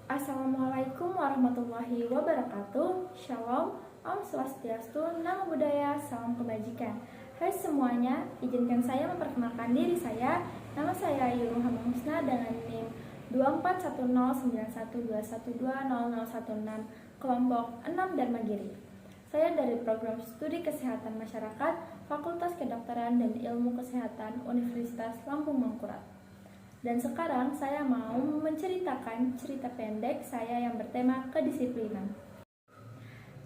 Assalamualaikum warahmatullahi wabarakatuh. Shalom, Om Swastiastu, Namo Buddhaya, Salam Kebajikan. Hai semuanya, izinkan saya memperkenalkan diri saya. Nama saya Yuru Hamam Husna dengan NIM 24109121200016, kelompok 6 Dharmagiri. Saya dari Program Studi Kesehatan Masyarakat, Fakultas Kedokteran dan Ilmu Kesehatan Universitas Lampung Mangkurat. Dan sekarang saya mau menceritakan cerita pendek saya yang bertema kedisiplinan.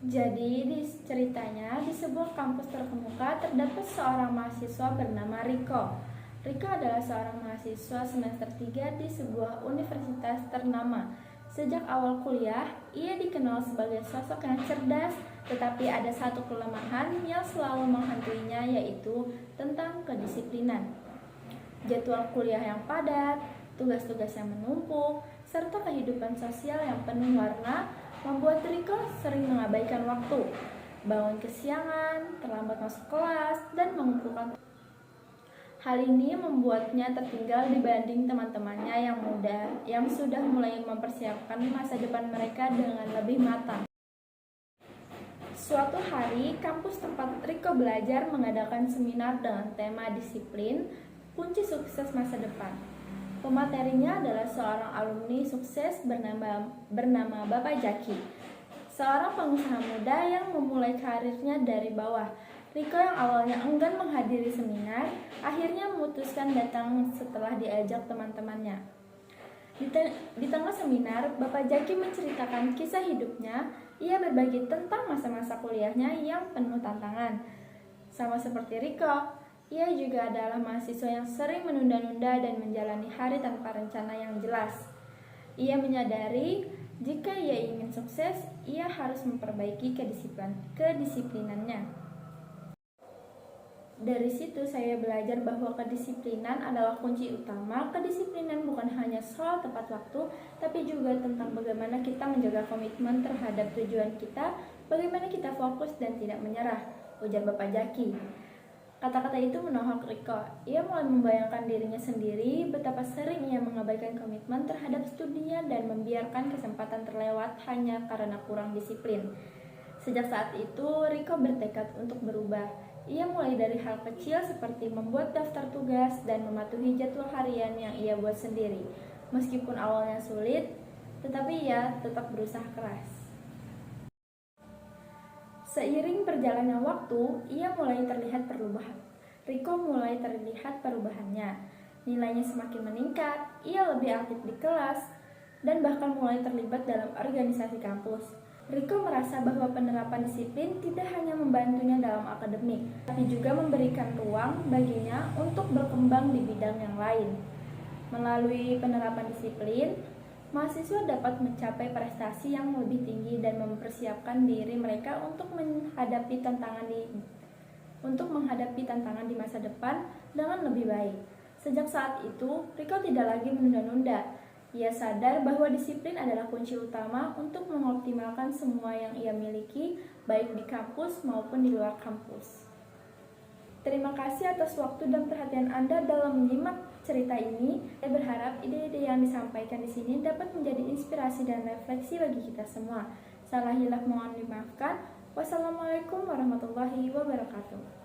Jadi di ceritanya, di sebuah kampus terkemuka terdapat seorang mahasiswa bernama Riko. Riko adalah seorang mahasiswa semester 3 di sebuah universitas ternama. Sejak awal kuliah, ia dikenal sebagai sosok yang cerdas, tetapi ada satu kelemahan yang selalu menghantuinya, yaitu tentang kedisiplinan. Jadwal kuliah yang padat, tugas-tugas yang menumpuk, serta kehidupan sosial yang penuh warna membuat Riko sering mengabaikan waktu, bangun kesiangan, terlambat masuk kelas, dan mengumpulkan. Hal ini membuatnya tertinggal dibanding teman-temannya yang muda yang sudah mulai mempersiapkan masa depan mereka dengan lebih matang. Suatu hari, kampus tempat Riko belajar mengadakan seminar dengan tema disiplin, kunci sukses masa depan. Pematerinya adalah seorang alumni sukses bernama Bapak Jaki, seorang pengusaha muda yang memulai karirnya dari bawah. Riko yang awalnya enggan menghadiri seminar, akhirnya memutuskan datang setelah diajak teman-temannya. Di tengah seminar, Bapak Jaki menceritakan kisah hidupnya. Ia berbagi tentang masa-masa kuliahnya yang penuh tantangan. Sama seperti Riko, ia juga adalah mahasiswa yang sering menunda-nunda dan menjalani hari tanpa rencana yang jelas. Ia menyadari jika ia ingin sukses, ia harus memperbaiki kedisiplinannya. Dari situ saya belajar bahwa kedisiplinan adalah kunci utama. Kedisiplinan bukan hanya soal tepat waktu, tapi juga tentang bagaimana kita menjaga komitmen terhadap tujuan kita, bagaimana kita fokus dan tidak menyerah, ujar Bapak Jaki. Kata-kata itu menohok Riko. Ia mulai membayangkan dirinya sendiri betapa sering ia mengabaikan komitmen terhadap studinya dan membiarkan kesempatan terlewat hanya karena kurang disiplin. Sejak saat itu, Riko bertekad untuk berubah. Ia mulai dari hal kecil seperti membuat daftar tugas dan mematuhi jadwal harian yang ia buat sendiri. Meskipun awalnya sulit, tetapi ia tetap berusaha keras. Seiring berjalannya waktu, ia mulai terlihat perubahan. Riko mulai terlihat perubahannya. Nilainya semakin meningkat, ia lebih aktif di kelas, dan bahkan mulai terlibat dalam organisasi kampus. Riko merasa bahwa penerapan disiplin tidak hanya membantunya dalam akademik, tapi juga memberikan ruang baginya untuk berkembang di bidang yang lain. Melalui penerapan disiplin, mahasiswa dapat mencapai prestasi yang lebih tinggi dan mempersiapkan diri mereka untuk menghadapi tantangan di masa depan dengan lebih baik. Sejak saat itu, Riko tidak lagi menunda-nunda. Ia sadar bahwa disiplin adalah kunci utama untuk mengoptimalkan semua yang ia miliki, baik di kampus maupun di luar kampus. Terima kasih atas waktu dan perhatian Anda dalam menyimak cerita ini. Saya berharap ide-ide yang disampaikan di sini dapat menjadi inspirasi dan refleksi bagi kita semua. Salah hilaf mohon dimaafkan. Wassalamualaikum warahmatullahi wabarakatuh.